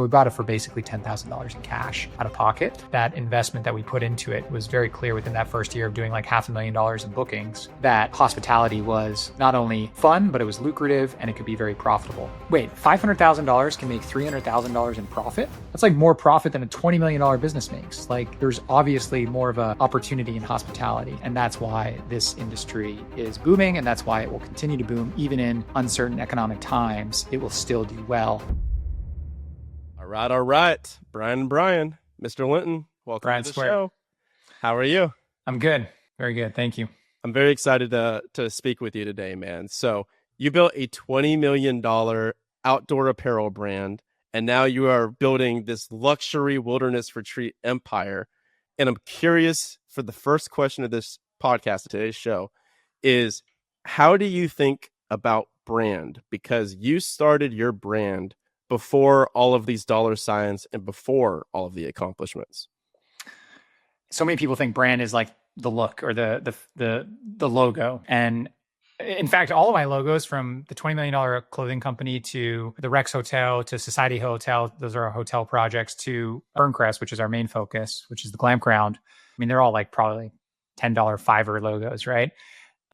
We bought it for basically $10,000 in cash out of pocket. That investment that we put into it was very clear within that first year of doing like $500,000 in bookings that hospitality was not only fun, but it was lucrative and it could be very profitable. Wait, $500,000 can make $300,000 in profit? That's like more profit than a $20 million business makes. Like there's obviously more of an opportunity in hospitality. And that's why this industry is booming. And that's why it will continue to boom. Even in uncertain economic times, it will still do well. All right. Brian, Mr. Linton, welcome Brian to the Square. show. How are you? I'm good. Very good. Thank you. I'm very excited to speak with you today, man. So you built a $20 million outdoor apparel brand, and now you are building this luxury wilderness retreat empire. And I'm curious, for the first question of this podcast, today's show, is how do you think about brand? Because you started your brand before all of these dollar signs and before all of the accomplishments. So many people think brand is like the look or the logo. And in fact, all of my logos, from the $20 million clothing company to the Rex Hotel to Society Hotel, those are our hotel projects, to Fernrest, which is our main focus, which is the campground. I mean, they're all like probably $10 fiver logos, right?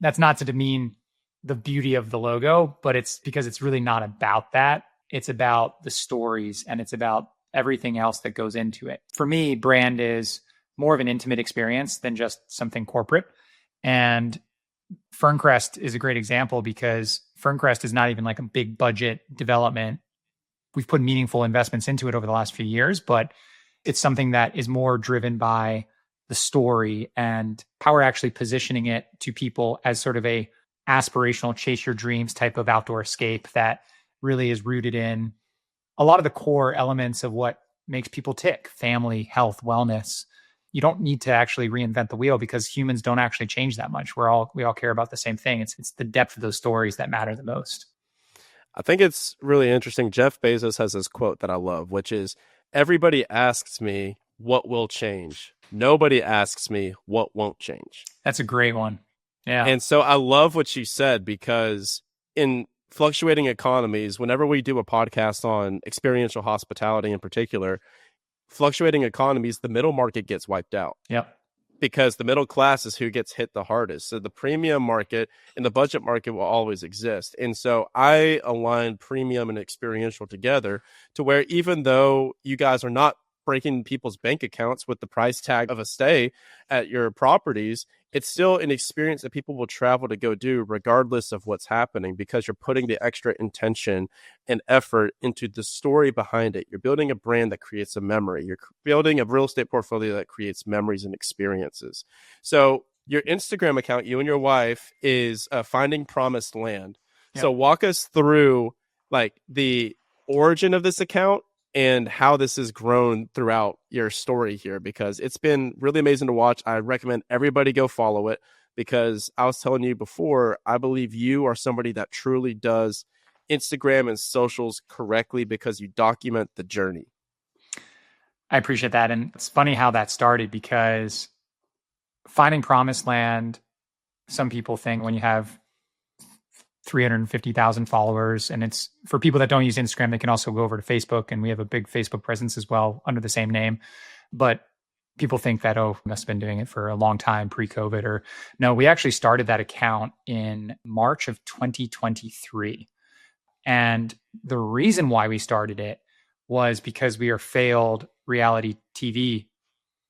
That's not to demean the beauty of the logo, but it's because it's really not about that. It's about the stories and it's about everything else that goes into it. For me, brand is more of an intimate experience than just something corporate. And Fernrest is a great example because Fernrest is not even like a big budget development. We've put meaningful investments into it over the last few years, but it's something that is more driven by the story and how we're actually positioning it to people as sort of a aspirational chase your dreams type of outdoor escape that really is rooted in a lot of the core elements of what makes people tick: family, health, wellness. You don't need to actually reinvent the wheel because humans don't actually change that much. We all care about the same thing. It's the depth of those stories that matter the most. I think it's really interesting. Jeff Bezos has this quote that I love, which is, everybody asks me what will change. Nobody asks me what won't change. That's a great one. Yeah. And so I love what you said, because in fluctuating economies, whenever we do a podcast on experiential hospitality in particular, fluctuating economies, the middle market gets wiped out. Yep. Because the middle class is who gets hit the hardest. So the premium market and the budget market will always exist. And so I align premium and experiential together to where, even though you guys are not breaking people's bank accounts with the price tag of a stay at your properties, it's still an experience that people will travel to go do regardless of what's happening, because you're putting the extra intention and effort into the story behind it. You're building a brand that creates a memory. You're building a real estate portfolio that creates memories and experiences. So your Instagram account, you and your wife, is Finding Promised Land. Yeah. So walk us through like the origin of this account and how this has grown throughout your story here, because it's been really amazing to watch. I recommend everybody go follow it, because I was telling you before, I believe you are somebody that truly does Instagram and socials correctly because you document the journey. I appreciate that. And it's funny how that started, because Finding Promised Land, some people think when you have 350,000 followers, and it's for people that don't use Instagram, they can also go over to Facebook, and we have a big Facebook presence as well under the same name. But people think that, oh, we must have been doing it for a long time pre-COVID, or no, we actually started that account in March of 2023. And the reason why we started it was because we are failed reality TV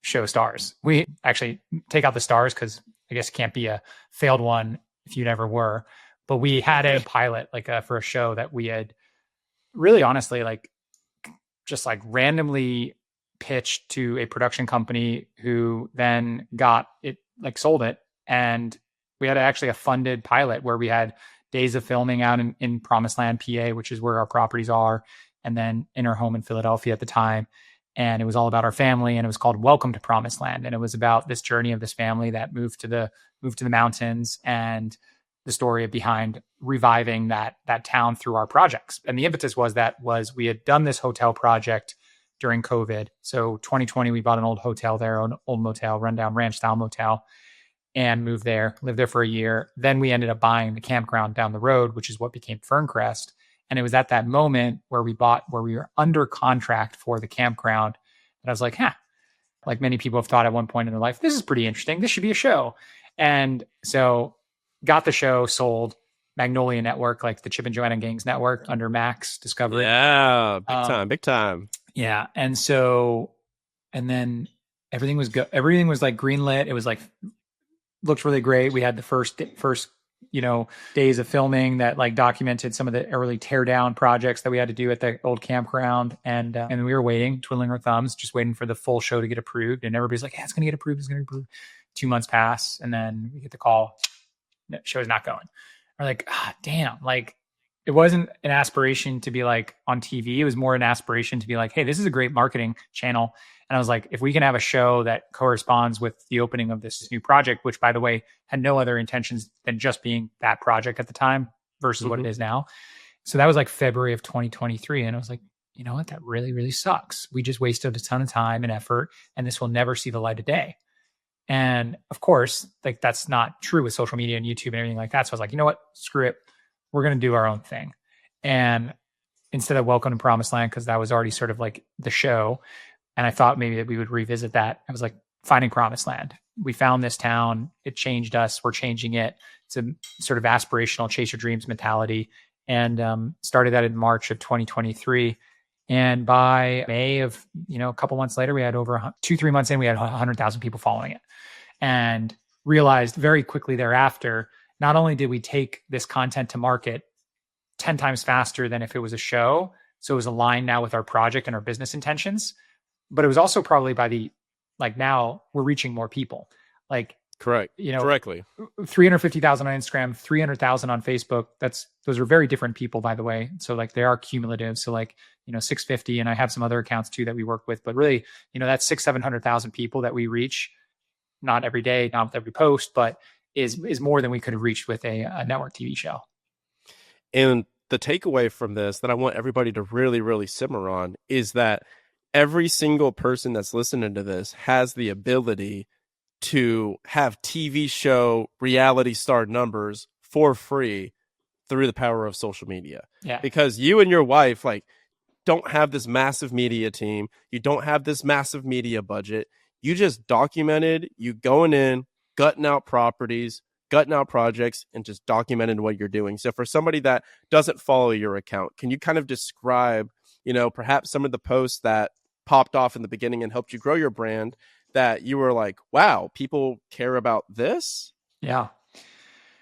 show stars. We actually take out the stars because I guess it can't be a failed one if you never were. But we had a pilot for a show that we had really honestly just randomly pitched to a production company who then got it, sold it. And we had actually a funded pilot where we had days of filming out in Promised Land, PA, which is where our properties are, and then in our home in Philadelphia at the time. And it was all about our family, and it was called Welcome to Promised Land. And it was about this journey of this family that moved to the mountains, and the story behind reviving that town through our projects. And the impetus was we had done this hotel project during COVID. So 2020, we bought an old hotel there, an old motel, rundown ranch style motel, and moved there, lived there for a year. Then we ended up buying the campground down the road, which is what became Fernrest. And it was at that moment where we were under contract for the campground. And I was like, like many people have thought at one point in their life, this is pretty interesting. This should be a show. And so got the show sold, Magnolia Network, like the Chip and Joanna Gangs network under Max Discovery. Yeah, big time. Yeah. And then everything was everything was like greenlit. It was like, looked really great. We had the first, days of filming that like documented some of the early teardown projects that we had to do at the old campground. And we were waiting, twiddling our thumbs, just waiting for the full show to get approved. And everybody's like, yeah, it's going to get approved. It's going to get approved. 2 months pass. And then we get the call, no, show's not going. We're like, damn, like it wasn't an aspiration to be like on TV. It was more an aspiration to be like, hey, this is a great marketing channel. And I was like, if we can have a show that corresponds with the opening of this new project, which by the way, had no other intentions than just being that project at the time versus what it is now. So that was like February of 2023. And I was like, you know what? That really, really sucks. We just wasted a ton of time and effort, and this will never see the light of day. And of course, like that's not true with social media and YouTube and everything like that. So I was like, you know what? Screw it. We're going to do our own thing. And instead of Welcome to Promised Land, because that was already sort of like the show, and I thought maybe that we would revisit that, I was like, Finding Promised Land. We found this town. It changed us. We're changing it. It's a sort of aspirational chase your dreams mentality. And started that in March of 2023. And by May of, a couple months later, we had over 2-3 months in, we had 100,000 people following it, and realized very quickly thereafter, not only did we take this content to market 10 times faster than if it was a show, so it was aligned now with our project and our business intentions, but it was also probably now we're reaching more people. Like, correct. Correctly. 350,000 on Instagram, 300,000 on Facebook. Those are very different people, by the way. So like they are cumulative. So like, 650, and I have some other accounts too that we work with, but really, that's 600,000-700,000 people that we reach, not every day, not with every post, but is more than we could have reached with a network TV show. And the takeaway from this that I want everybody to really, really simmer on is that every single person that's listening to this has the ability to have TV show reality star numbers for free through the power of social media. Yeah. Because you and your wife don't have this massive media team. You don't have this massive media budget. You just documented you going in, gutting out properties, gutting out projects, and just documenting what you're doing. So for somebody that doesn't follow your account, can you kind of describe, perhaps some of the posts that popped off in the beginning and helped you grow your brand that you were like, wow, people care about this? Yeah.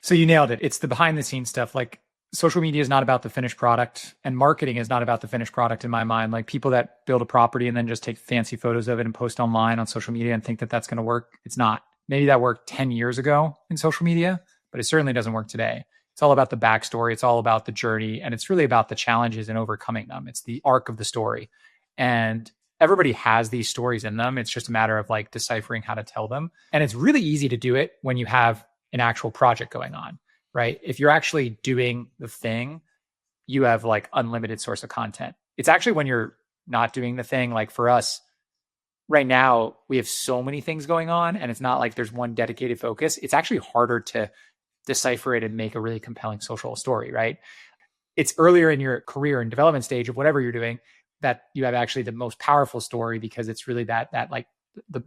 So you nailed it. It's the behind the scenes stuff. Like, social media is not about the finished product, and marketing is not about the finished product in my mind. Like, people that build a property and then just take fancy photos of it and post online on social media and think that that's going to work. It's not. Maybe that worked 10 years ago in social media, but it certainly doesn't work today. It's all about the backstory. It's all about the journey, and it's really about the challenges and overcoming them. It's the arc of the story. And everybody has these stories in them. It's just a matter of like deciphering how to tell them. And it's really easy to do it when you have an actual project going on, right? If you're actually doing the thing, you have like unlimited source of content. It's actually when you're not doing the thing, like for us right now, we have so many things going on, and it's not like there's one dedicated focus. It's actually harder to decipher it and make a really compelling social story, right? It's earlier in your career and development stage of whatever you're doing that you have actually the most powerful story, because it's really that like the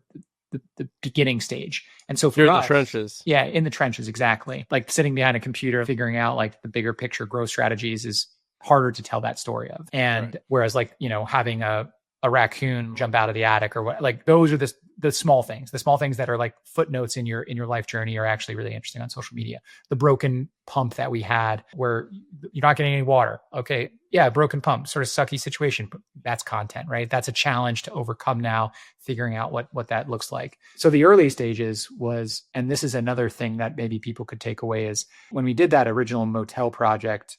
beginning stage. And so for you're us, in the trenches. Yeah, in the trenches, exactly. Like sitting behind a computer, figuring out like the bigger picture growth strategies is harder to tell that story of. And whereas like, having a raccoon jump out of the attic or what, like those are the small things. The small things that are like footnotes in your life journey are actually really interesting on social media. The broken pump that we had where you're not getting any water. Okay. Yeah. Broken pump, sort of sucky situation. But that's content, right? That's a challenge to overcome now, figuring out what that looks like. So the early stages was, and this is another thing that maybe people could take away, is when we did that original motel project,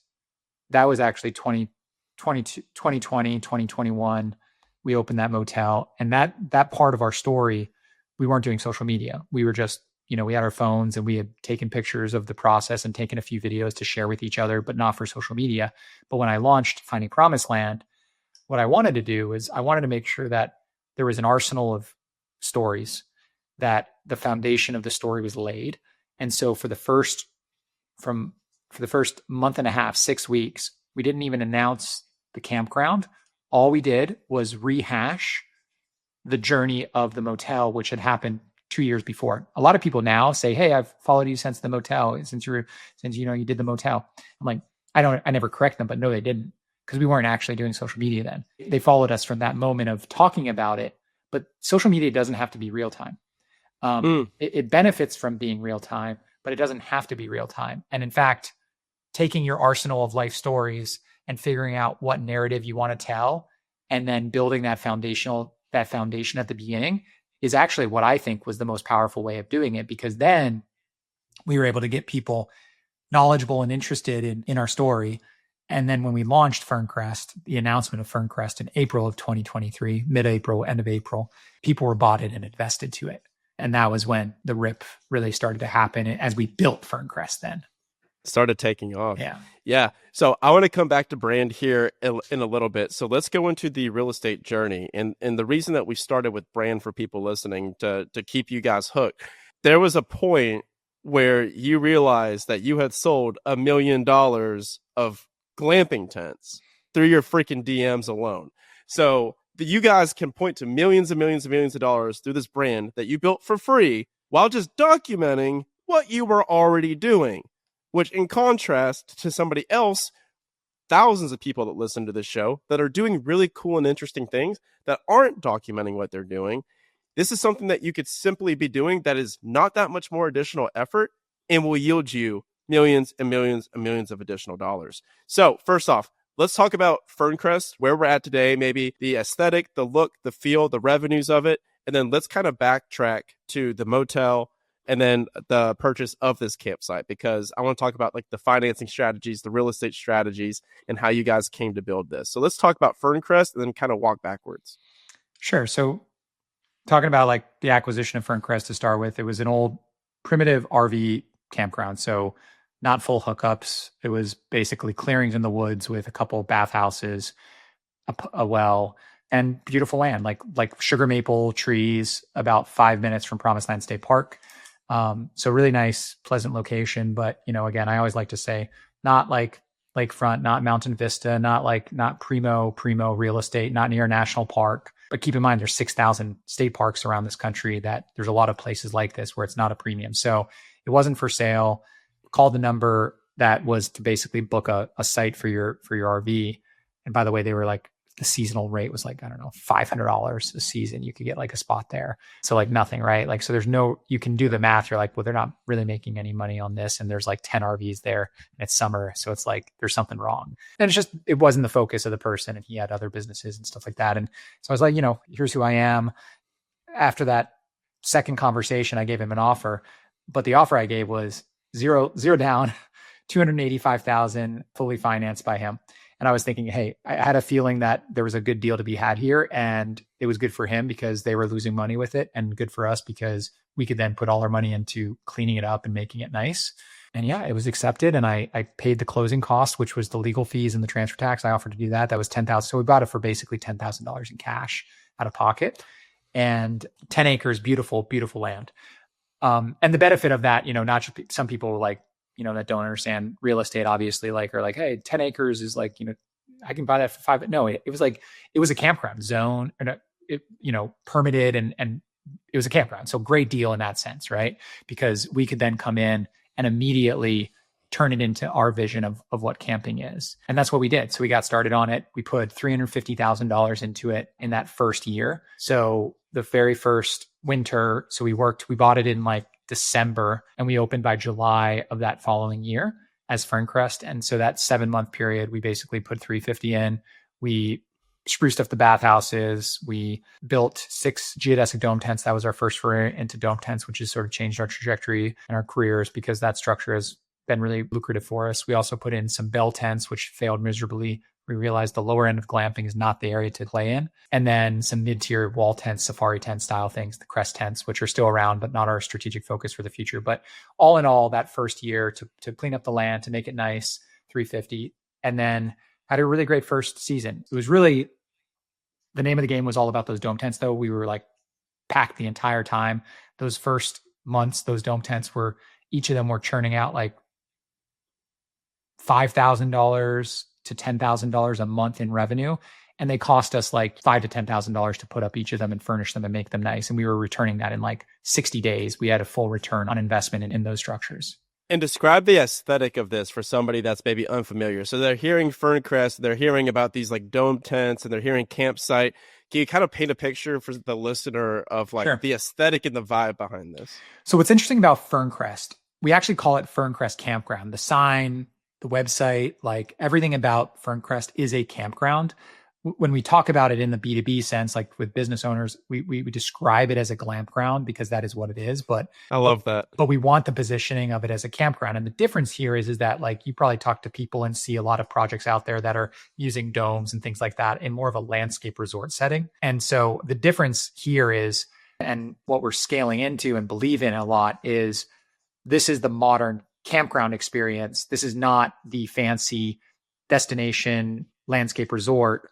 that was actually 2020, 2021. We opened that motel, and that part of our story, we weren't doing social media. We were just, we had our phones and we had taken pictures of the process and taken a few videos to share with each other, but not for social media. But when I launched Finding Promised Land, what I wanted to do is I wanted to make sure that there was an arsenal of stories, that the foundation of the story was laid. And so for the first month and a half, 6 weeks, We didn't even announce the campground. All we did was rehash the journey of the motel, which had happened 2 years before. A lot of people now say, "Hey, I've followed you since the motel, since you did the motel." I'm like, I never correct them, but no, they didn't, because we weren't actually doing social media then. They followed us from that moment of talking about it, but social media doesn't have to be real time. It benefits from being real time, but it doesn't have to be real time. And in fact, taking your arsenal of life stories and figuring out what narrative you want to tell, and then building that foundation at the beginning is actually what I think was the most powerful way of doing it, because then we were able to get people knowledgeable and interested in our story. And then when we launched Fernrest, the announcement of Fernrest in April of 2023, mid-April, end of April, people were bought in and invested to it. And that was when the rip really started to happen as we built Fernrest then. Started taking off. Yeah. So I want to come back to brand here in a little bit. So let's go into the real estate journey. And the reason that we started with brand for people listening to keep you guys hooked, there was a point where you realized that you had sold $1 million of glamping tents through your freaking DMs alone. So you guys can point to millions and millions and millions of dollars through this brand that you built for free while just documenting what you were already doing. Which, in contrast to somebody else, thousands of people that listen to this show that are doing really cool and interesting things that aren't documenting what they're doing, this is something that you could simply be doing that is not that much more additional effort and will yield you millions and millions and millions of additional dollars. So first off, let's talk about Fernrest, where we're at today, maybe the aesthetic, the look, the feel, the revenues of it. And then let's kind of backtrack to the motel and then the purchase of this campsite, because I want to talk about like the financing strategies, the real estate strategies, and how you guys came to build this. So let's talk about Fernrest and then kind of walk backwards. Sure. So talking about like the acquisition of Fernrest to start with, it was an old primitive RV campground. So not full hookups. It was basically clearings in the woods with a couple of bathhouses, a well, and beautiful land, like sugar maple trees, about 5 minutes from Promised Land State Park. So really nice, pleasant location. But, again, I always like to say, not like lakefront, not Mountain Vista, not primo real estate, not near a national park. But keep in mind, there's 6,000 state parks around this country that there's a lot of places like this where it's not a premium. So it wasn't for sale. Called the number that was to basically book a site for your RV. And by the way, they were like, the seasonal rate was like, I don't know, $500 a season. You could get like a spot there. So like nothing, right? Like, so you can do the math. You're like, well, they're not really making any money on this. And there's like 10 RVs there and it's summer. So it's like, there's something wrong. And it wasn't the focus of the person. And he had other businesses and stuff like that. And so I was like, here's who I am. After that second conversation, I gave him an offer, but the offer I gave was zero down, 285,000 fully financed by him. And I was thinking, hey, I had a feeling that there was a good deal to be had here, and it was good for him because they were losing money with it, and good for us because we could then put all our money into cleaning it up and making it nice. And yeah, it was accepted. And I paid the closing cost, which was the legal fees and the transfer tax. I offered to do that. That was $10,000. So we bought it for basically $10,000 in cash out of pocket, and 10 acres, beautiful, beautiful land. And the benefit of that, not just some people like, that don't understand real estate, obviously, are like, hey, 10 acres is like, I can buy that for $5. No, it was like, it was a campground zone, and permitted, and it was a campground. So great deal in that sense, right? Because we could then come in and immediately turn it into our vision of what camping is. And that's what we did. So we got started on it. We put $350,000 into it in that first year. So the very first winter, so we bought it in like December, and we opened by July of that following year as Fernrest. And so that 7-month period, we basically put 350 in. We spruced up the bathhouses. We built 6 geodesic dome tents. That was our first foray into dome tents, which has sort of changed our trajectory and our careers because that structure has been really lucrative for us. We also put in some bell tents, which failed miserably. We realized the lower end of glamping is not the area to play in. And then some mid-tier wall tents, safari tent style things, the crest tents, which are still around, but not our strategic focus for the future. But all in all, that first year to clean up the land, to make it nice, 350, and then had a really great first season. It was really, the name of the game was all about those dome tents, though. We were like packed the entire time. Those first months, those dome tents each of them were churning out like $5,000 to $10,000 a month in revenue. And they cost us like $5,000 to $10,000 to put up each of them and furnish them and make them nice. And we were returning that in like 60 days. We had a full return on investment in those structures. And describe the aesthetic of this for somebody that's maybe unfamiliar. So they're hearing Fernrest, they're hearing about these like dome tents, and they're hearing campsite. Can you kind of paint a picture for the listener of like Sure. the aesthetic and the vibe behind this? So what's interesting about Fernrest, we actually call it Fernrest Campground. The sign, the website, like everything about Fernrest is a campground. When we talk about it in the B2B sense, like with business owners, we describe it as a glamp ground because that is what it is. But I love that. But we want the positioning of it as a campground. And the difference here is that like you probably talk to people and see a lot of projects out there that are using domes and things like that in more of a landscape resort setting. And so the difference here is, and what we're scaling into and believe in a lot is this is the modern campground experience. This is not the fancy destination landscape resort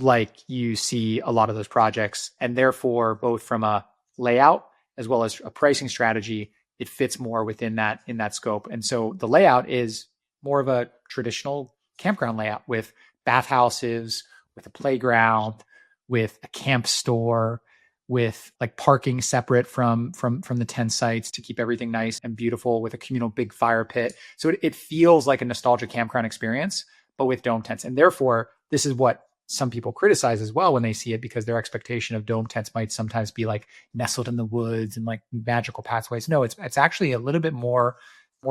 like you see a lot of those projects. And therefore, both from a layout as well as a pricing strategy, it fits more within that in that scope. And so the layout is more of a traditional campground layout with bathhouses, with a playground, with a camp store, with like parking separate from the tent sites to keep everything nice and beautiful, with a communal big fire pit. So it feels like a nostalgic campground experience, but with dome tents. And therefore, this is what some people criticize as well when they see it, because their expectation of dome tents might sometimes be like nestled in the woods and like magical pathways. No, it's actually a little bit more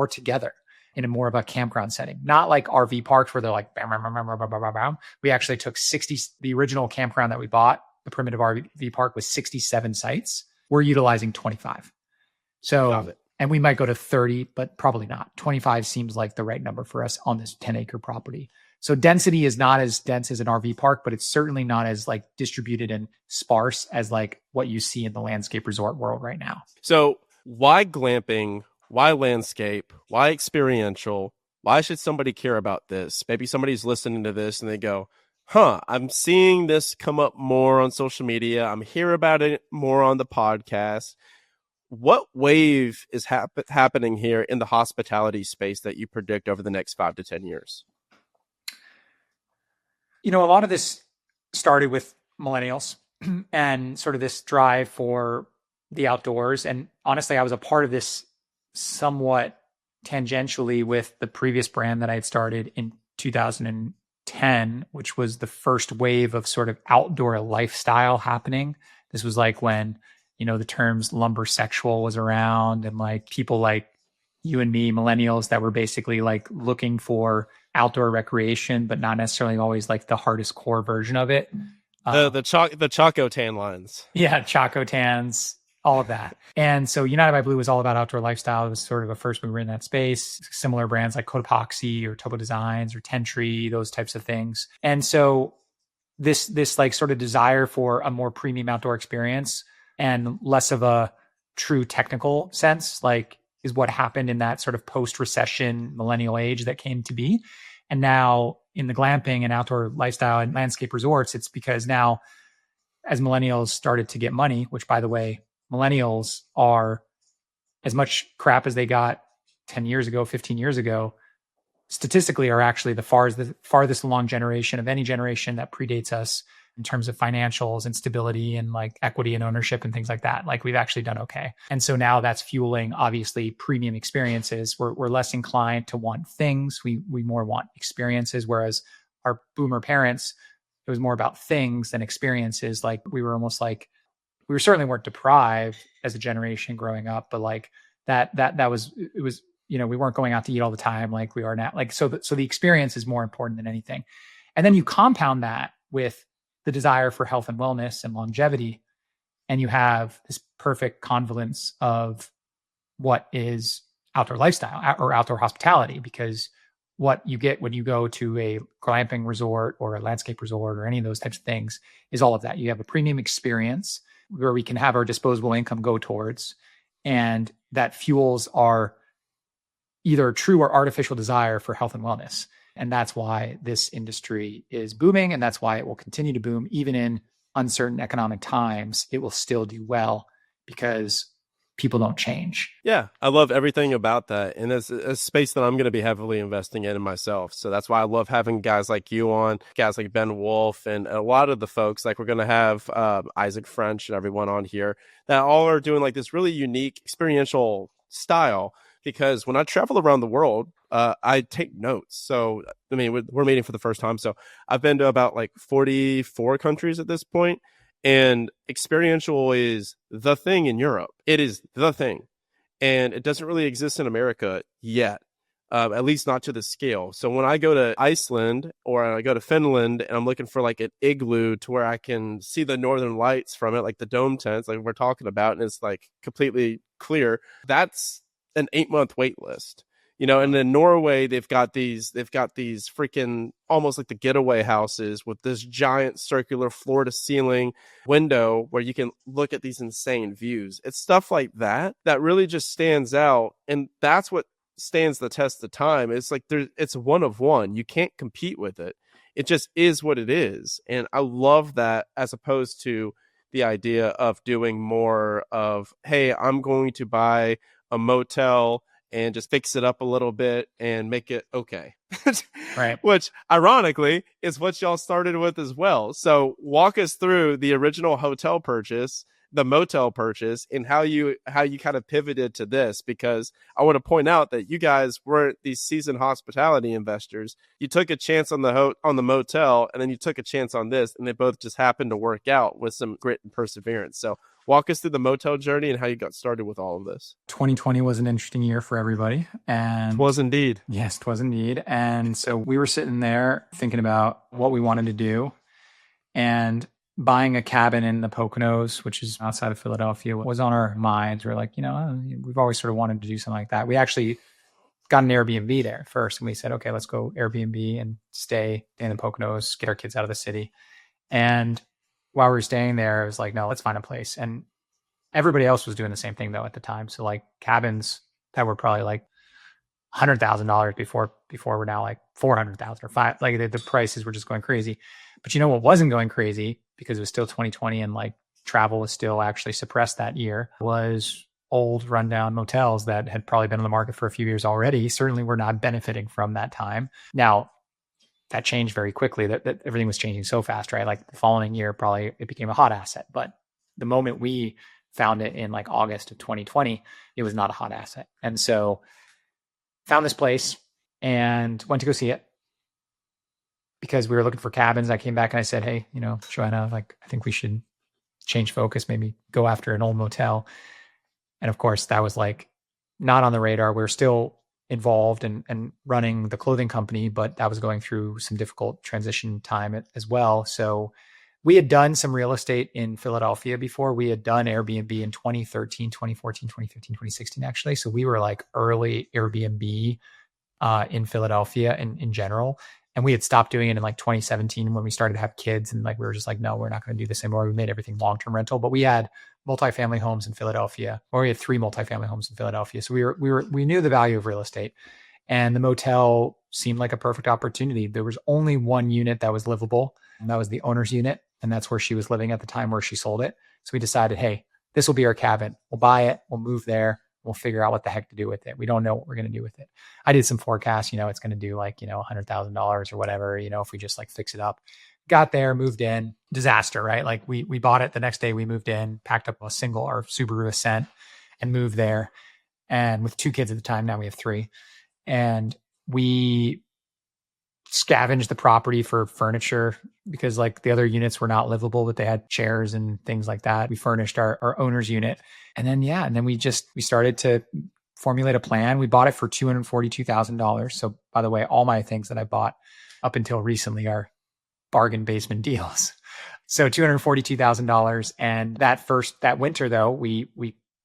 together in a more of a campground setting, not like RV parks where they're like, bam, bam, bam, bam, bam, bam, bam, bam. We actually took 60, the original campground that we bought, the primitive RV park, was 67 sites. We're utilizing 25. So, and we might go to 30, but probably not. 25 seems like the right number for us on this 10-acre property. So density is not as dense as an RV park, but it's certainly not as like distributed and sparse as like what you see in the landscape resort world right now. So why glamping? Why landscape? Why experiential? Why should somebody care about this? Maybe somebody's listening to this and they go, I'm seeing this come up more on social media. I'm hearing about it more on the podcast. What wave is happening here in the hospitality space that you predict over the next 5 to 10 years? You know, a lot of this started with millennials and sort of this drive for the outdoors. And honestly, I was a part of this somewhat tangentially with the previous brand that I had started in 2010, which was the first wave of sort of outdoor lifestyle happening. This was like when, you know, the terms lumbersexual was around, and like people like you and me, millennials, that were basically like looking for outdoor recreation, but not necessarily always like the hardest core version of it. The Choco tan lines. Yeah, Choco tans, all of that. And so United by Blue was all about outdoor lifestyle. It was sort of a first mover in that space. Similar brands like Cotopaxi or Topo Designs or Tentree, those types of things. And so this like sort of desire for a more premium outdoor experience and less of a true technical sense, like, is what happened in that sort of post-recession millennial age that came to be. And now in the glamping and outdoor lifestyle and landscape resorts, it's because now as millennials started to get money, which by the way, millennials are as much crap as they got 10 years ago, 15 years ago, statistically are actually the farthest along generation of any generation that predates us in terms of financials and stability and like equity and ownership and things like that. Like we've actually done okay. And so now that's fueling obviously premium experiences. We're less inclined to want things. We more want experiences. Whereas our boomer parents, it was more about things than experiences. Like we were almost like, we certainly weren't deprived as a generation growing up, but like that was, it was, you know, we weren't going out to eat all the time like we are now. Like, so the experience is more important than anything. And then you compound that with the desire for health and wellness and longevity, and you have this perfect convolence of what is outdoor lifestyle or outdoor hospitality, because what you get when you go to a glamping resort or a landscape resort or any of those types of things is all of that. You have a premium experience where we can have our disposable income go towards, and that fuels our either true or artificial desire for health and wellness. And that's why this industry is booming. And that's why it will continue to boom. Even in uncertain economic times, it will still do well, because people don't change. Yeah, I love everything about that. And it's a space that I'm going to be heavily investing in myself. So that's why I love having guys like you on, guys like Ben Wolf, and a lot of the folks. Like we're going to have Isaac French and everyone on here that all are doing like this really unique experiential style. Because when I travel around the world, I take notes. So, I mean, we're meeting for the first time. So I've been to about like 44 countries at this point. And experiential is the thing in Europe. It is the thing. And it doesn't really exist in America yet, at least not to the scale. So when I go to Iceland or I go to Finland and I'm looking for like an igloo to where I can see the northern lights from it, like the dome tents, like we're talking about, and it's like completely clear, that's an 8-month wait list. And in Norway, they've got these freaking almost like the getaway houses with this giant circular floor to ceiling window where you can look at these insane views. It's stuff like that really just stands out. And that's what stands the test of time. It's like it's one of one. You can't compete with it. It just is what it is. And I love that, as opposed to the idea of doing more of, hey, I'm going to buy a motel and just fix it up a little bit and make it okay. Right. Which ironically is what y'all started with as well. So walk us through the original hotel purchase, the motel purchase, and how you kind of pivoted to this, because I want to point out that you guys weren't these seasoned hospitality investors. You took a chance on the motel, and then you took a chance on this, and they both just happened to work out with some grit and perseverance. So walk us through the motel journey and how you got started with all of this. 2020 was an interesting year for everybody. And it was indeed. Yes, it was indeed. And so we were sitting there thinking about what we wanted to do, and buying a cabin in the Poconos, which is outside of Philadelphia, was on our minds. We're like, we've always sort of wanted to do something like that. We actually got an Airbnb there first, and we said, okay, let's go Airbnb and stay in the Poconos, get our kids out of the city. And while we were staying there, it was like, no, let's find a place. And everybody else was doing the same thing though at the time. So like cabins that were probably like $100,000 before were now like 400,000 or five. Like the prices were just going crazy. But what wasn't going crazy, because it was still 2020 and like travel was still actually suppressed that year, was old rundown motels that had probably been on the market for a few years already. Certainly were not benefiting from that time. Now, that changed very quickly. That everything was changing so fast, right? Like the following year, probably it became a hot asset. But the moment we found it in like August of 2020, it was not a hot asset. And so found this place and went to go see it because we were looking for cabins. I came back and I said, hey, Joanna, like, I think we should change focus, maybe go after an old motel. And of course, that was like not on the radar. We're still involved and running the clothing company, but that was going through some difficult transition time as well. So we had done some real estate in Philadelphia before. We had done Airbnb in 2013, 2014, 2015, 2016, actually. So we were like early Airbnb in Philadelphia in general. And we had stopped doing it in like 2017 when we started to have kids. And like, we were just like, no, we're not going to do this anymore. We made everything long-term rental, but we had multifamily homes in Philadelphia, or we had 3 multifamily homes in Philadelphia. So we knew the value of real estate, and the motel seemed like a perfect opportunity. There was only one unit that was livable, and that was the owner's unit. And that's where she was living at the time where she sold it. So we decided, hey, this will be our cabin. We'll buy it. We'll move there. We'll figure out what the heck to do with it. We don't know what we're going to do with it. I did some forecasts, it's going to do like, $100,000 or whatever, if we just like fix it up. Got there, moved in, disaster, right? Like we bought it the next day, we moved in, packed up our Subaru Ascent and moved there. And with 2 kids at the time, now we have 3. And we scavenged the property for furniture because like the other units were not livable, but they had chairs and things like that. We furnished our owner's unit. And then we started to formulate a plan. We bought it for $242,000. So by the way, all my things that I bought up until recently are bargain basement deals. So $242,000. And that winter though, we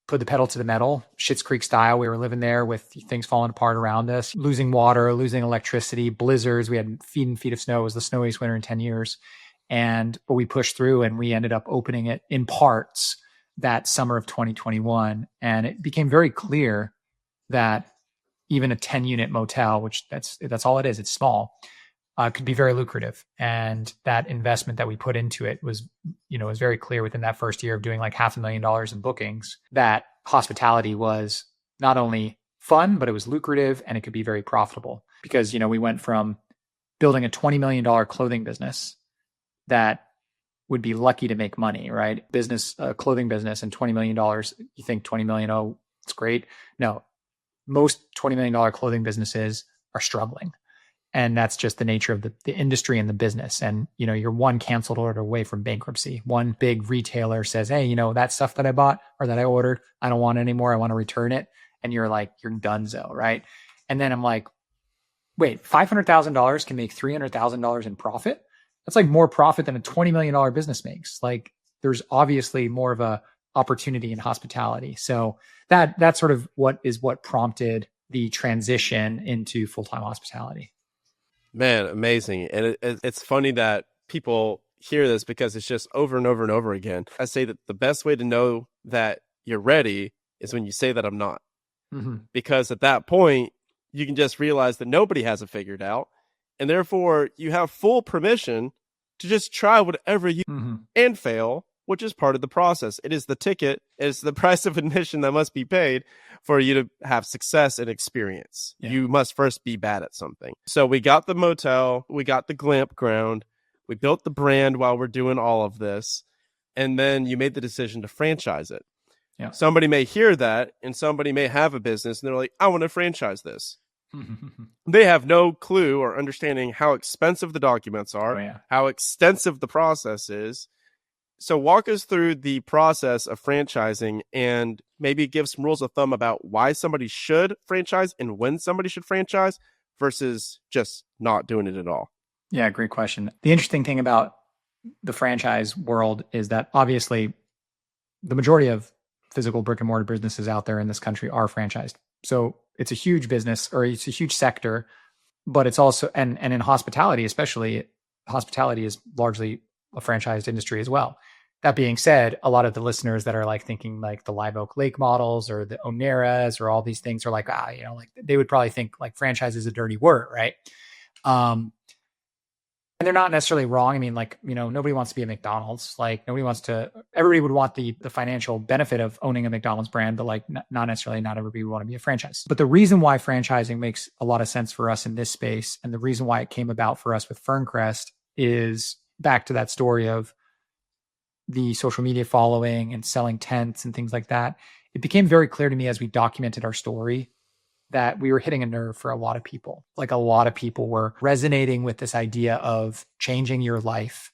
put the pedal to the metal, Schitt's Creek style. We were living there with things falling apart around us, losing water, losing electricity, blizzards. We had feet and feet of snow. It was the snowiest winter in 10 years. But we pushed through and we ended up opening it in parts that summer of 2021. And it became very clear that even a 10-unit motel, which that's all it is, it's small, could be very lucrative. And that investment that we put into it was, was very clear within that first year of doing like $500,000 in bookings that hospitality was not only fun, but it was lucrative and it could be very profitable because, we went from building a $20 million clothing business that would be lucky to make money, right? Clothing business and $20 million, you think 20 million, oh, it's great. No, most $20 million clothing businesses are struggling. And that's just the nature of the industry and the business. And, you're one canceled order away from bankruptcy. One big retailer says, hey, that stuff that I bought or that I ordered, I don't want it anymore. I want to return it. And you're like, you're donezo, right? And then I'm like, wait, $500,000 can make $300,000 in profit? That's like more profit than a $20 million business makes. Like there's obviously more of a opportunity in hospitality. So that's sort of what prompted the transition into full-time hospitality. Man, amazing. And it's funny that people hear this because it's just over and over and over again. I say that the best way to know that you're ready is when you say that I'm not. Mm-hmm. Because at that point, you can just realize that nobody has it figured out. And therefore, you have full permission to just try whatever you and fail, which is part of the process. It is the ticket, it's the price of admission that must be paid for you to have success and experience. Yeah. You must first be bad at something. So we got the motel, we got the campground, we built the brand while we're doing all of this, and then you made the decision to franchise it. Yeah. Somebody may hear that, and somebody may have a business, and they're like, I want to franchise this. They have no clue or understanding how expensive the documents are, how extensive the process is. So walk us through the process of franchising and maybe give some rules of thumb about why somebody should franchise and when somebody should franchise versus just not doing it at all. Yeah, great question. The interesting thing about the franchise world is that obviously the majority of physical brick and mortar businesses out there in this country are franchised. So it's a huge business or it's a huge sector, but it's also, and in hospitality, especially, hospitality is largely a franchised industry as well. That being said, a lot of the listeners that are like thinking like the Live Oak Lake models or the Oneras or all these things are like, like they would probably think like franchise is a dirty word, right? And they're not necessarily wrong. I mean, like, nobody wants to be a McDonald's. Like everybody would want the financial benefit of owning a McDonald's brand, but like not everybody would want to be a franchise. But the reason why franchising makes a lot of sense for us in this space and the reason why it came about for us with Fernrest is back to that story of the social media following and selling tents and things like that. It became very clear to me as we documented our story that we were hitting a nerve for a lot of people. Like a lot of people were resonating with this idea of changing your life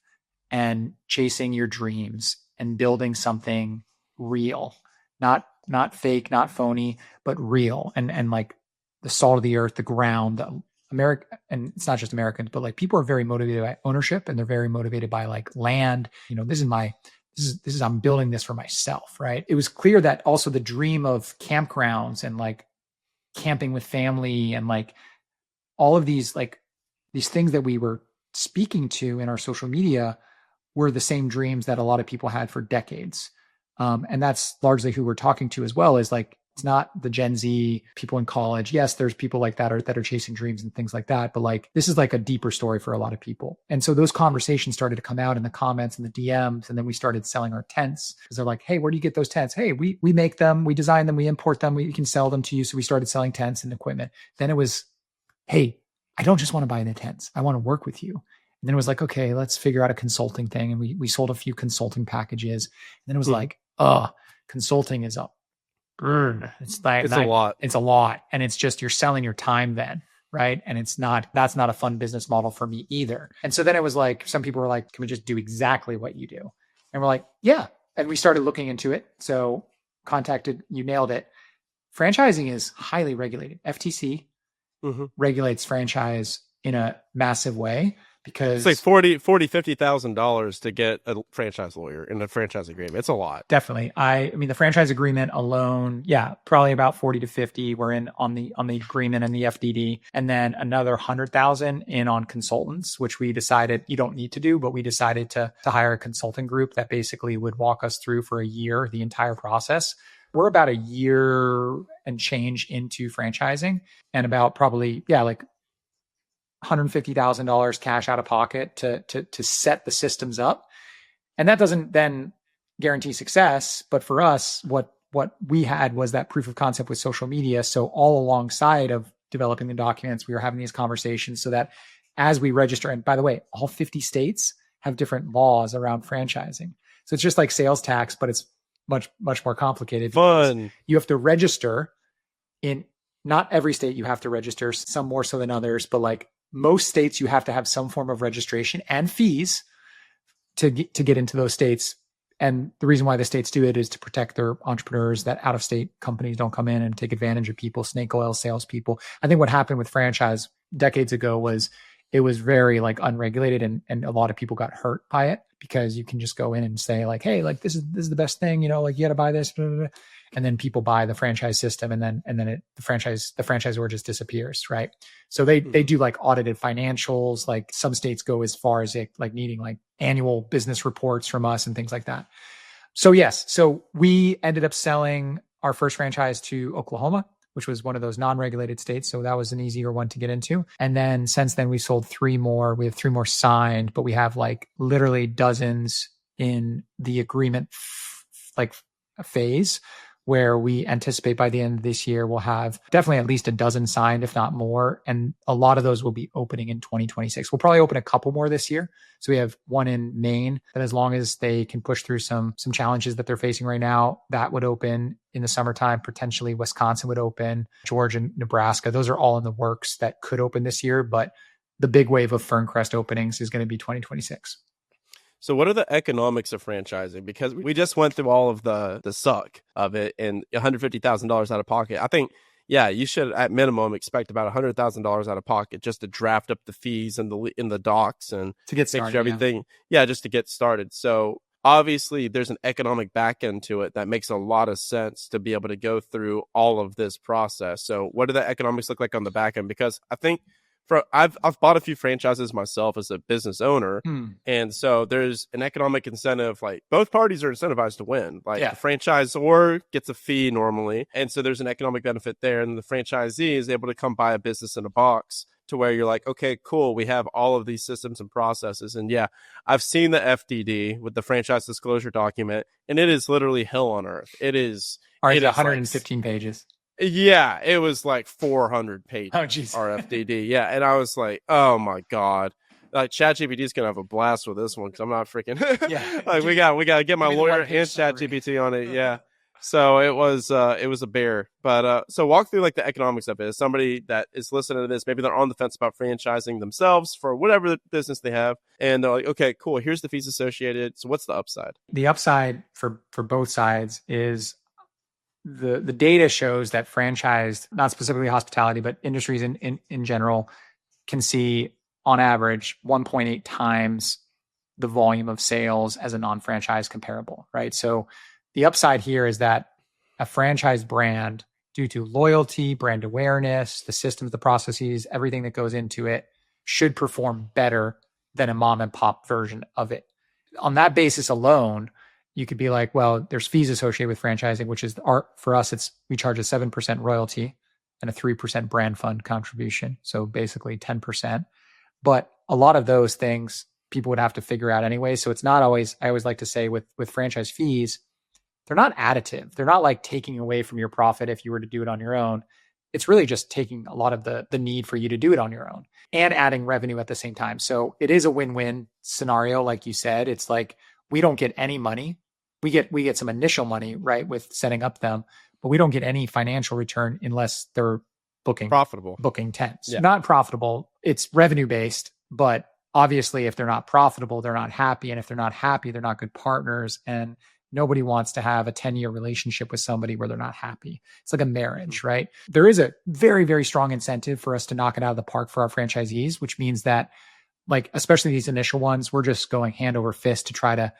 and chasing your dreams and building something real, not fake, not phony, but real. And like the salt of the earth, the ground, the America, and it's not just Americans, but like people are very motivated by ownership and they're very motivated by like land. I'm building this for myself, right? It was clear that also the dream of campgrounds and like camping with family and like all of these things that we were speaking to in our social media were the same dreams that a lot of people had for decades. And that's largely who we're talking to as well, is like, it's not the Gen Z people in college. Yes, there's people like that that are chasing dreams and things like that. But like, this is like a deeper story for a lot of people. And so those conversations started to come out in the comments and the DMs. And then we started selling our tents because they're like, hey, where do you get those tents? Hey, we make them, we design them, we import them, we can sell them to you. So we started selling tents and equipment. Then it was, hey, I don't just want to buy the tents. I want to work with you. And then it was like, okay, let's figure out a consulting thing. And we sold a few consulting packages. And then it was like, consulting is up. It's a lot. It's a lot. And it's just, you're selling your time then. Right. And that's not a fun business model for me either. And so then it was like, some people were like, can we just do exactly what you do? And we're like, yeah. And we started looking into it. So you nailed it. Franchising is highly regulated. FTC regulates franchise in a massive way. Because it's like $50,000 to get a franchise lawyer in a franchise agreement. It's a lot. Definitely. I mean, the franchise agreement alone, probably about 40 to 50. We're in on the agreement and the FDD, and then another 100,000 in on consultants, which we decided you don't need to do, but we decided to hire a consulting group that basically would walk us through for a year, the entire process. We're about a year and change into franchising, and about probably, $150,000 cash out of pocket to set the systems up. And that doesn't then guarantee success. But for us, what we had was that proof of concept with social media. So all alongside of developing the documents, we were having these conversations so that as we register, and by the way, all 50 states have different laws around franchising. So it's just like sales tax, but it's much, much more complicated. Fun. You have to register in not every state you have to register, some more so than others, but like most states, you have to have some form of registration and fees to get into those states. And the reason why the states do it is to protect their entrepreneurs, that out-of-state companies don't come in and take advantage of people, snake oil salespeople. I think what happened with franchise decades ago was it was very like unregulated, and a lot of people got hurt by it because you can just go in and say like, hey, like this is the best thing, like you got to buy this, blah, blah, blah. And then people buy the franchise system, and then the franchisor just disappears, right? So they do like audited financials. Like some states go as far as like needing like annual business reports from us and things like that. So yes, so we ended up selling our first franchise to Oklahoma, which was one of those non-regulated states. So that was an easier one to get into. And then since then we sold 3 more. We have 3 more signed, but we have like literally dozens in the agreement phase, where we anticipate by the end of this year, we'll have definitely at least a dozen signed, if not more. And a lot of those will be opening in 2026. We'll probably open a couple more this year. So we have one in Maine that, as long as they can push through some challenges that they're facing right now, that would open in the summertime. Potentially Wisconsin would open, Georgia, Nebraska. Those are all in the works that could open this year. But the big wave of Fernrest openings is going to be 2026. So what are the economics of franchising? Because we just went through all of the suck of it and $150,000 out of pocket. I think, yeah, you should at minimum expect about $100,000 out of pocket just to draft up the fees and in the docs and to get started, make sure everything. Yeah, just to get started. So obviously there's an economic back end to it that makes a lot of sense to be able to go through all of this process. So what do the economics look like on the back end? Because I think I've bought a few franchises myself as a business owner. And so there's an economic incentive, like both parties are incentivized to win. Like the franchisor gets a fee normally. And so there's an economic benefit there. And the franchisee is able to come buy a business in a box to where you're like, okay, cool. We have all of these systems and processes. And yeah, I've seen the FDD with the franchise disclosure document, and it is literally hell on earth. It is. All right, it is 115 pages. Yeah, it was like 400 pages. Oh, geez. RFDD. Yeah, and I was like, oh my god, like ChatGPT is gonna have a blast with this one because I'm not freaking. Like we got to get my lawyer and ChatGPT on it. Yeah, so it was a bear. But so walk through like the economics of it. As somebody that is listening to this, maybe they're on the fence about franchising themselves for whatever business they have, and they're like, okay, cool. Here's the fees associated. So what's the upside? The upside for both sides is. The data shows that franchised, not specifically hospitality, but industries in general, can see on average 1.8 times the volume of sales as a non-franchise comparable, right? So the upside here is that a franchise brand, due to loyalty, brand awareness, the systems, the processes, everything that goes into it, should perform better than a mom and pop version of it. On that basis alone, you could be like, well, there's fees associated with franchising, which is for us, we charge a 7% royalty and a 3% brand fund contribution. So basically 10%. But a lot of those things people would have to figure out anyway. So it's not always, I always like to say with franchise fees, they're not additive. They're not like taking away from your profit if you were to do it on your own. It's really just taking a lot of the need for you to do it on your own and adding revenue at the same time. So it is a win-win scenario. Like you said, it's like, we don't get any money. We get some initial money, right, with setting up them, but we don't get any financial return unless they're booking tents. Yeah. Not profitable. It's revenue based, but obviously if they're not profitable, they're not happy. And if they're not happy, they're not good partners. And nobody wants to have a 10-year relationship with somebody where they're not happy. It's like a marriage, right? There is a very, very strong incentive for us to knock it out of the park for our franchisees, which means that, like, especially these initial ones, we're just going hand over fist to try to,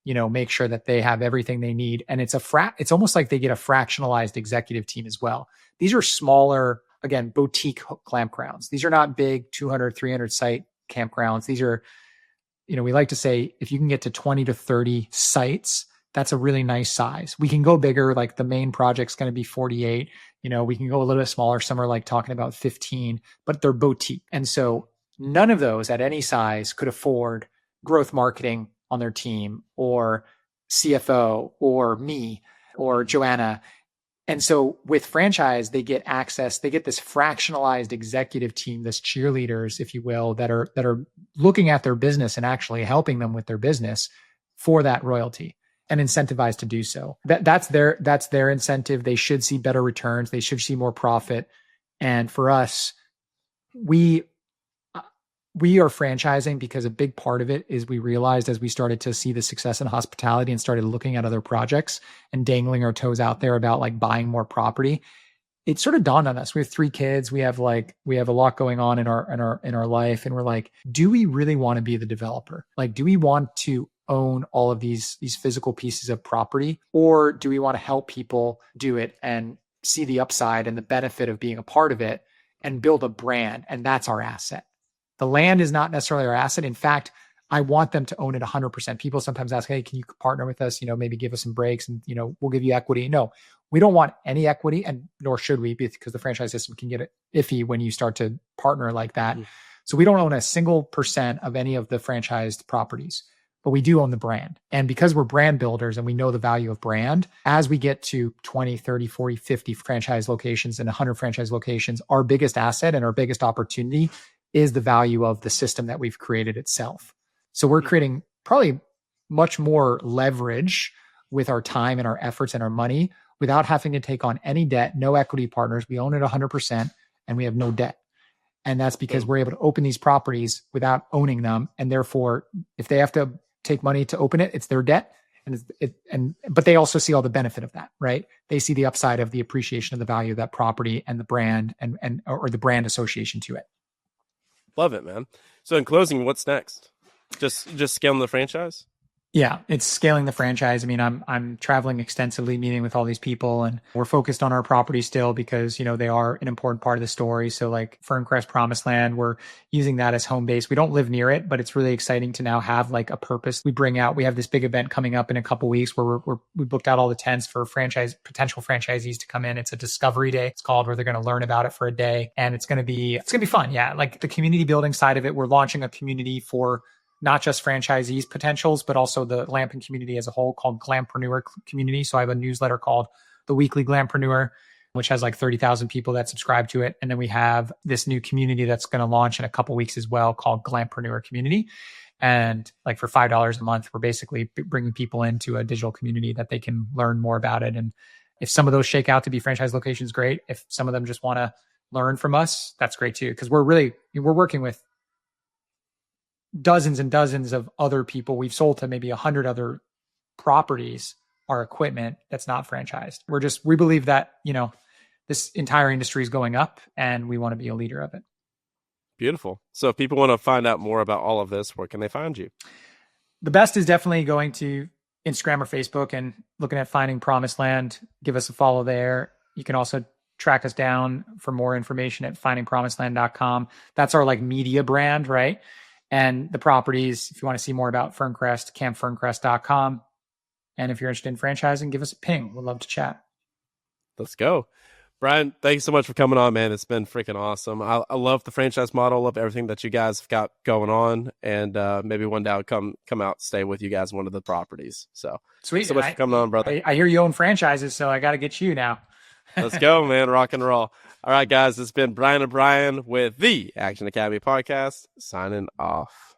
make sure that they have everything they need. And it's it's almost like they get a fractionalized executive team as well. These are smaller, again, boutique campgrounds. These are not big 200, 300 site campgrounds. These are, we like to say, if you can get to 20 to 30 sites, that's a really nice size. We can go bigger. Like the main project's going to be 48. We can go a little bit smaller. Some are like talking about 15, but they're boutique. And so None of those at any size could afford growth marketing on their team, or CFO, or me, or Joanna. And so with franchise, they get access, they get this fractionalized executive team, this cheerleaders, if you will, that are looking at their business and actually helping them with their business for that royalty, and incentivized to do so. That's their incentive. They should see better returns. They should see more profit. And for us, we are franchising because a big part of it is we realized as we started to see the success in hospitality and started looking at other projects and dangling our toes out there about like buying more property, it sort of dawned on us. We have 3 kids. We have a lot going on in our life. And we're like, do we really want to be the developer? Like, do we want to own all of these physical pieces of property, or do we want to help people do it and see the upside and the benefit of being a part of it and build a brand? And that's our asset. The land is not necessarily our asset. In fact, I want them to own it 100%. People sometimes ask, hey, can you partner with us? Maybe give us some breaks and, we'll give you equity. No, we don't want any equity, and nor should we, because the franchise system can get iffy when you start to partner like that. So we don't own a single percent of any of the franchised properties, but we do own the brand. And because we're brand builders and we know the value of brand, as we get to 20, 30, 40, 50 franchise locations and 100 franchise locations, our biggest asset and our biggest opportunity is the value of the system that we've created itself. So we're creating probably much more leverage with our time and our efforts and our money without having to take on any debt, no equity partners. We own it 100% and we have no debt. And that's because we're able to open these properties without owning them. And therefore, if they have to take money to open it, it's their debt. But they also see all the benefit of that, right? They see the upside of the appreciation of the value of that property and the brand or the brand association to it. Love it, man. So in closing, what's next? Just scaling the franchise? Yeah, it's scaling the franchise. I mean, I'm traveling extensively, meeting with all these people, and we're focused on our property still because, they are an important part of the story. So like Fernrest Promised Land, we're using that as home base. We don't live near it, but it's really exciting to now have like a purpose. We have this big event coming up in a couple weeks where we booked out all the tents for potential franchisees to come in. It's a discovery day, it's called, where they're going to learn about it for a day. And it's going to be fun. Yeah. Like the community building side of it, we're launching a community for not just franchisees potentials, but also the Glamping community as a whole, called Glampreneur community. So I have a newsletter called The Weekly Glampreneur, which has like 30,000 people that subscribe to it. And then we have this new community that's going to launch in a couple weeks as well, called Glampreneur community. And like for $5 a month, we're basically bringing people into a digital community that they can learn more about it. And if some of those shake out to be franchise locations, great. If some of them just want to learn from us, that's great too. Because we're working with dozens and dozens of other people. We've sold to maybe 100 other properties our equipment that's not franchised. We believe that, this entire industry is going up and we want to be a leader of it. Beautiful. So if people want to find out more about all of this, where can they find you? The best is definitely going to Instagram or Facebook and looking at Finding Promised Land. Give us a follow there. You can also track us down for more information at findingpromisedland.com. That's our like media brand, right? And the properties, if you want to see more about Fernrest, campfernrest.com. And if you're interested in franchising, give us a ping. We'd love to chat. Let's go. Brian, thanks so much for coming on, man. It's been freaking awesome. I love the franchise model, love everything that you guys have got going on. And maybe one day I'll come out, stay with you guys on one of the properties. So sweet. Thanks so much for coming on, brother. I hear you own franchises, so I got to get you now. Let's go, man. Rock and roll. All right, guys. It's been Brian and Brian with the Action Academy podcast, signing off.